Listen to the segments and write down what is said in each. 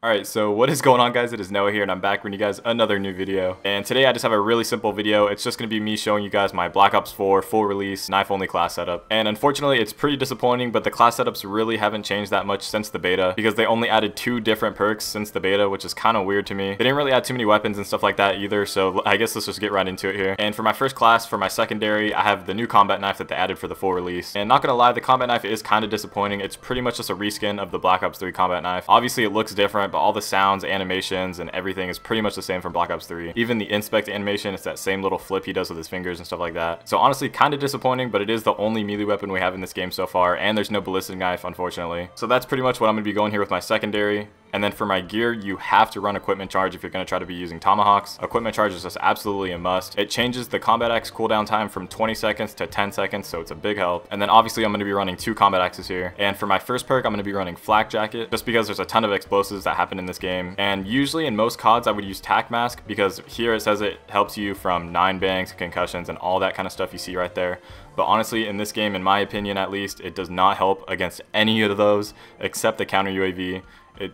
Alright, so what is going on, guys? It is Noah here, and I'm back bringing you guys another new video. And today I just have a really simple video. It's just going to be me showing you guys my Black Ops 4 full release knife only class setup. And unfortunately, it's pretty disappointing, but the class setups really haven't changed that much since the beta, because they only added 2 different perks since the beta, which is kind of weird to me. They didn't really add too many weapons and stuff like that either, so I guess let's just get right into it here. And for my first class, for my secondary, I have the new combat knife that they added for the full release. And not gonna lie, the combat knife is kind of disappointing. It's pretty much just a reskin of the Black Ops 3 combat knife. Obviously, it looks different, but all the sounds, animations, and everything is pretty much the same from Black Ops 3. Even the inspect animation, it's that same little flip he does with his fingers and stuff like that. So honestly, kind of disappointing, but it is the only melee weapon we have in this game so far, and there's no ballistic knife, unfortunately. So that's pretty much what I'm going to be going here with my secondary. And then for my gear, you have to run equipment charge if you're going to try to be using Tomahawks. Equipment charge is just absolutely a must. It changes the combat axe cooldown time from 20 seconds to 10 seconds, so it's a big help. And then obviously I'm going to be running 2 combat axes here. And for my first perk, I'm going to be running Flak Jacket, just because there's a ton of explosives that happen in this game. And usually in most CODs, I would use Tac Mask, because here it says it helps you from 9 bangs, concussions, and all that kind of stuff you see right there. But honestly, in this game, in my opinion at least, it does not help against any of those except the counter UAV.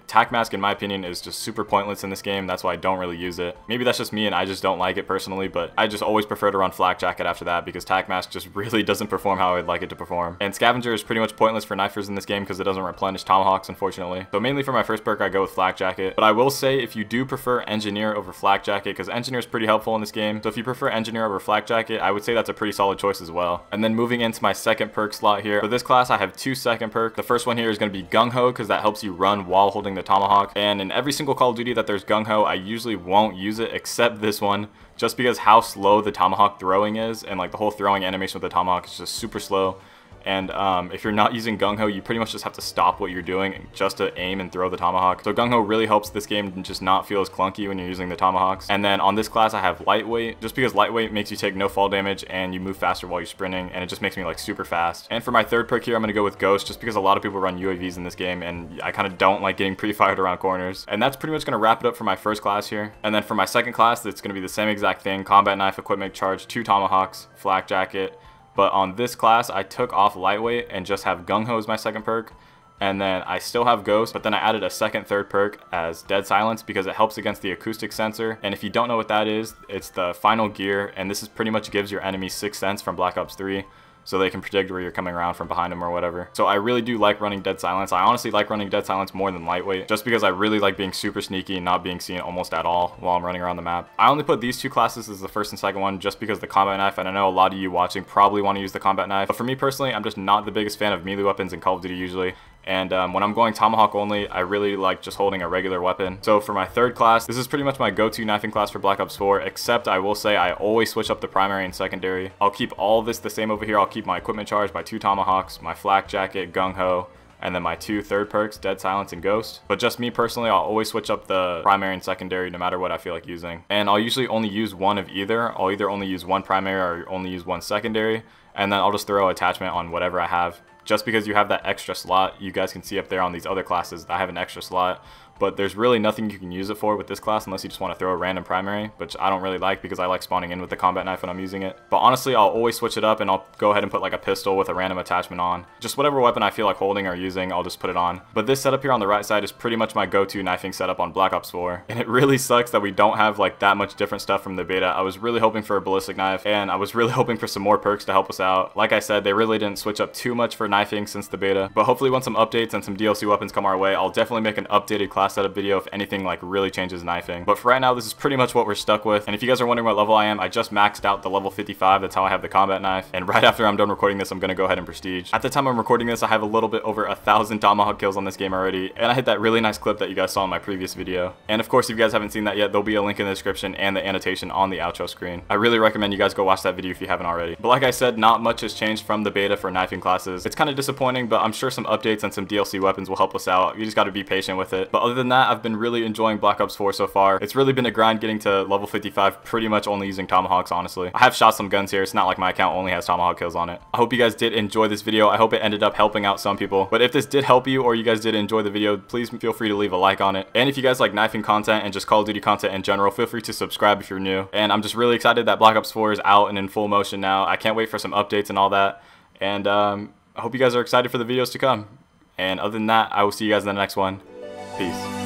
Tac Mask, in my opinion, is just super pointless in this game. That's why I don't really use it. Maybe that's just me and I just don't like it personally, but I just always prefer to run Flak Jacket after that, because Tac Mask just really doesn't perform how I'd like it to perform. And Scavenger is pretty much pointless for knifers in this game because it doesn't replenish Tomahawks, unfortunately. So mainly for my first perk, I go with Flak Jacket. But I will say, if you do prefer Engineer over Flak Jacket, because Engineer is pretty helpful in this game, so if you prefer Engineer over Flak Jacket, I would say that's a pretty solid choice as well. And then moving into my second perk slot here, for this class, I have 2 second perks. The first one here is going to be Gung Ho, because that helps you run while holding the Tomahawk. And in every single Call of Duty that there's Gung Ho, I usually won't use it except this one, just because how slow the Tomahawk throwing is, and like the whole throwing animation with the Tomahawk is just super slow. And if you're not using Gung Ho, you pretty much just have to stop what you're doing just to aim and throw the Tomahawk. So Gung Ho really helps this game just not feel as clunky when you're using the Tomahawks. And then on this class, I have Lightweight, just because Lightweight makes you take no fall damage and you move faster while you're sprinting, and it just makes me like super fast. And for my third perk here, I'm going to go with Ghost, just because a lot of people run UAVs in this game, and I kind of don't like getting pre-fired around corners. And that's pretty much going to wrap it up for my first class here. And then for my second class, it's going to be the same exact thing: combat knife, equipment charge, 2 Tomahawks, Flak Jacket. But on this class, I took off Lightweight and just have Gung Ho as my second perk. And then I still have Ghost, but then I added a third perk as Dead Silence, because it helps against the acoustic sensor. And if you don't know what that is, it's the final gear, and this is pretty much gives your enemy 6th sense from Black Ops 3. So they can predict where you're coming around from behind them or whatever. So I really do like running Dead Silence. I honestly like running Dead Silence more than Lightweight, just because I really like being super sneaky and not being seen almost at all while I'm running around the map. I only put these 2 classes as the first and second one just because the combat knife, and I know a lot of you watching probably want to use the combat knife, but for me personally, I'm just not the biggest fan of melee weapons in Call of Duty usually. And when I'm going Tomahawk only, I really like just holding a regular weapon. So for my third class, this is pretty much my go-to knifing class for Black Ops 4, except I will say I always switch up the primary and secondary. I'll keep all this the same over here. I'll keep my equipment charge, my 2 Tomahawks, my Flak Jacket, Gung Ho, and then my 2 third perks, Dead Silence and Ghost. But just me personally, I'll always switch up the primary and secondary no matter what I feel like using. And I'll usually only use one of either. I'll either only use one primary or only use one secondary, and then I'll just throw attachment on whatever I have. Just because you have that extra slot, you guys can see up there on these other classes, I have an extra slot. But there's really nothing you can use it for with this class unless you just want to throw a random primary, which I don't really like because I like spawning in with the combat knife when I'm using it. But honestly, I'll always switch it up, and I'll go ahead and put like a pistol with a random attachment on. Just whatever weapon I feel like holding or using, I'll just put it on. But this setup here on the right side is pretty much my go-to knifing setup on Black Ops 4. And it really sucks that we don't have like that much different stuff from the beta. I was really hoping for a ballistic knife, and I was really hoping for some more perks to help us out. Like I said, they really didn't switch up too much for knifing since the beta. But hopefully once some updates and some DLC weapons come our way, I'll definitely make an updated class setup video if anything like really changes knifing. But for right now, this is pretty much what we're stuck with. And if you guys are wondering what level I am, I just maxed out the level 55. That's how I have the combat knife. And right after I'm done recording this, I'm gonna go ahead and prestige. At the time I'm recording this, I have a little bit over 1,000 Tomahawk kills on this game already, and I hit that really nice clip that you guys saw in my previous video. And of course, if you guys haven't seen that yet, there'll be a link in the description and the annotation on the outro screen. I really recommend you guys go watch that video if you haven't already. But like I said, not much has changed from the beta for knifing classes. It's kind of disappointing, but I'm sure some updates and some DLC weapons will help us out. You just gotta be patient with it. But other than that, I've been really enjoying Black Ops 4 so far. It's really been a grind getting to level 55, pretty much only using Tomahawks, honestly. I have shot some guns here. It's not like my account only has Tomahawk kills on it. I hope you guys did enjoy this video. I hope it ended up helping out some people. But if this did help you, or you guys did enjoy the video, please feel free to leave a like on it. And if you guys like knifing content and just Call of Duty content in general, feel free to subscribe if you're new. And I'm just really excited that Black Ops 4 is out and in full motion now. I can't wait for some updates and all that. And I hope you guys are excited for the videos to come. And other than that, I will see you guys in the next one. Peace.